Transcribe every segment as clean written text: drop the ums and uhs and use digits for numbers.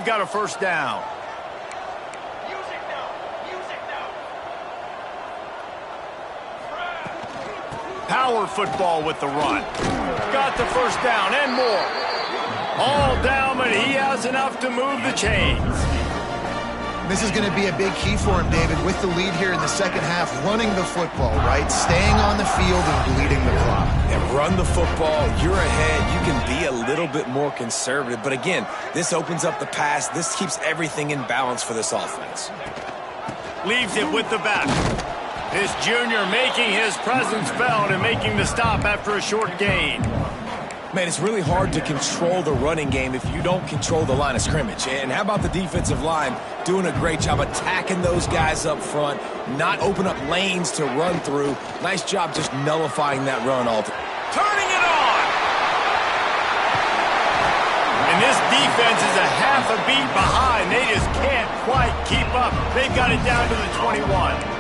got a first down. Power football with the run. Got the first down and more. All down, but he has enough to move the chains. This is going to be a big key for him, David, with the lead here in the second half, running the football, right? Staying on the field and bleeding the clock. And run the football, you're ahead, you can be a little bit more conservative. But again, this opens up the pass. This keeps everything in balance for this offense. Leaves it with the back. This junior making his presence felt and making the stop after a short gain. Man, it's really hard to control the running game if you don't control the line of scrimmage. And how about the defensive line doing a great job attacking those guys up front, not open up lanes to run through. Nice job just nullifying that run altogether. Turning it on! And this defense is a half a beat behind. They just can't quite keep up. They've got it down to the 21.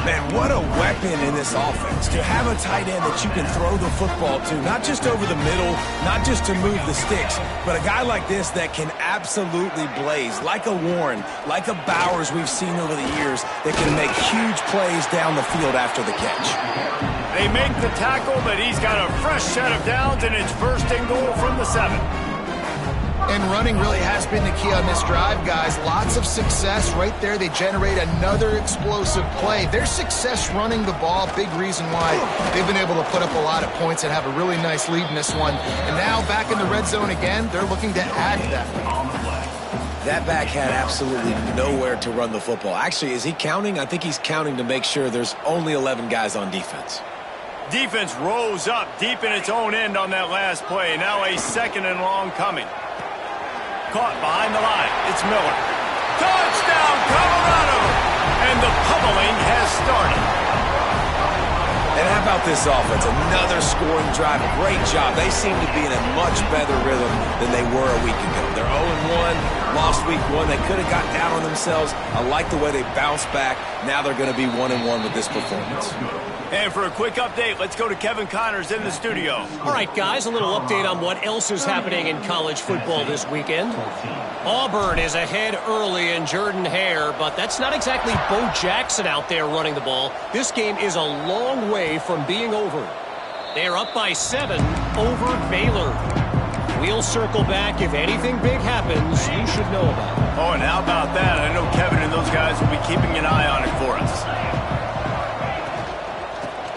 Man, what a weapon in this offense. To have a tight end that you can throw the football to, not just over the middle, not just to move the sticks, but a guy like this that can absolutely blaze, like a Warren, like a Bowers we've seen over the years, that can make huge plays down the field after the catch. They make the tackle, but he's got a fresh set of downs, and it's first and goal from the 7. And running really has been the key on this drive, guys. Lots of success right there. They generate another explosive play. Their success running the ball, big reason why they've been able to put up a lot of points and have a really nice lead in this one. And now back in the red zone again, they're looking to add to that. That back had absolutely nowhere to run the football. Actually, is he counting? I think he's counting to make sure there's only 11 guys on defense. Defense rose up deep in its own end on that last play. Now a second and long coming. Caught behind the line. It's Miller. Touchdown, Colorado! And the pummeling has started. And how about this offense? Another scoring drive. Great job. They seem to be in a much better rhythm than they were a week ago. They're 0-1, lost week 1. They could have got down on themselves. I like the way they bounced back. Now they're going to be 1-1 with this performance. And for a quick update, let's go to Kevin Connors in the studio. All right, guys, a little update on what else is happening in college football this weekend. Auburn is ahead early in Jordan-Hare, but that's not exactly Bo Jackson out there running the ball. This game is a long way from being over. They are up by 7 over Baylor. We'll circle back. If anything big happens, you should know about it. Oh, and how about that? I know Kevin and those guys will be keeping an eye on it for us.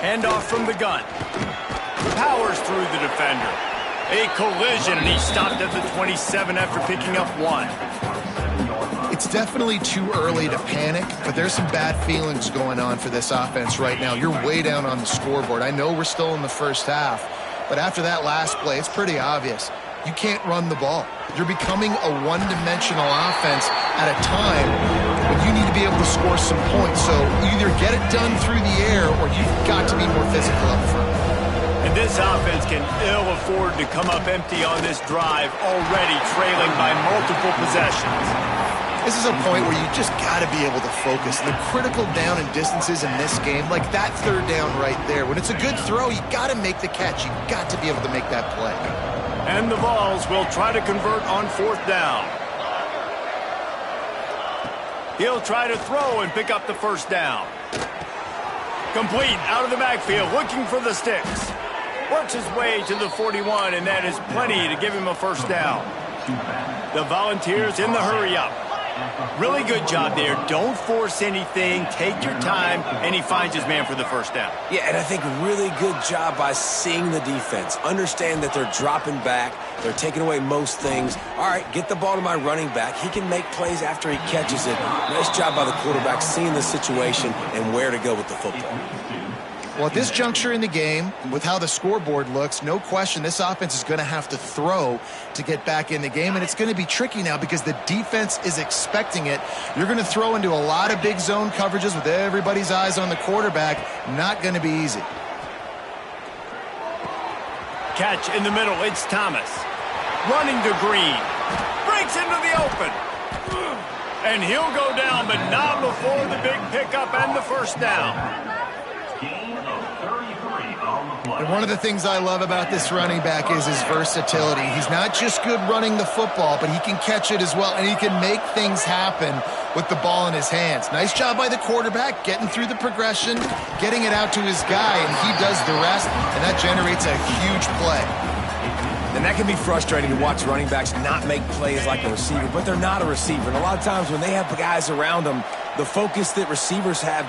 Handoff from the gun. Powers through the defender. A collision, and he stopped at the 27 after picking up 1. It's definitely too early to panic, but there's some bad feelings going on for this offense right now. You're way down on the scoreboard. I know we're still in the first half, but after that last play, it's pretty obvious. You can't run the ball. You're becoming a one-dimensional offense at a time when you need to be able to score some points. So either get it done through the air or you've got to be more physical up front. And this offense can ill afford to come up empty on this drive, already trailing by multiple possessions. This is a point where you just got to be able to focus. The critical down and distances in this game, like that third down right there. When it's a good throw, you got to make the catch. You got to be able to make that play. And the Vols will try to convert on 4th down. He'll try to throw and pick up the first down. Complete out of the backfield, looking for the sticks. Works his way to the 41, and that is plenty to give him a first down. The Volunteers in the hurry-up. Really good job there. Don't force anything. Take your time, and he finds his man for the first down. Yeah, and I think really good job by seeing the defense. Understand that they're dropping back. They're taking away most things. All right, get the ball to my running back. He can make plays after he catches it. Nice job by the quarterback seeing the situation and where to go with the football. Well, at this juncture in the game, with how the scoreboard looks, no question this offense is going to have to throw to get back in the game, and it's going to be tricky now because the defense is expecting it. You're going to throw into a lot of big zone coverages with everybody's eyes on the quarterback. Not going to be easy. Catch in the middle, it's Thomas. Running to Green. Breaks into the open. And he'll go down, but not before the big pickup and the first down. And one of the things I love about this running back is his versatility. He's not just good running the football, but he can catch it as well, and he can make things happen with the ball in his hands. Nice job by the quarterback, getting through the progression, getting it out to his guy, and he does the rest, and that generates a huge play. And that can be frustrating to watch running backs not make plays like a receiver, but they're not a receiver. And a lot of times when they have guys around them, the focus that receivers have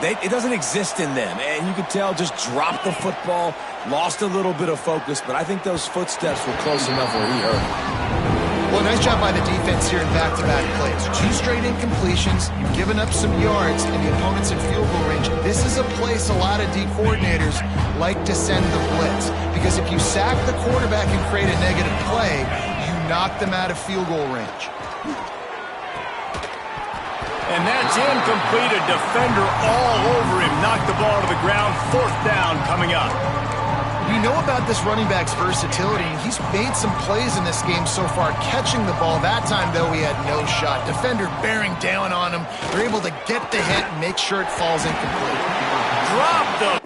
it doesn't exist in them. And you can tell just dropped the football, lost a little bit of focus, but I think those footsteps were close enough where he hurt him. Well, nice job by the defense here in back-to-back plays. 2 straight incompletions, you've given up some yards, and the opponent's in field goal range. This is a place a lot of D coordinators like to send the blitz, because if you sack the quarterback and create a negative play, you knock them out of field goal range. And that's incomplete. A defender all over him. Knocked the ball to the ground. 4th down coming up. We know about this running back's versatility. He's made some plays in this game so far, catching the ball. That time, though, he had no shot. Defender bearing down on him. They're able to get the hit and make sure it falls incomplete. Drop the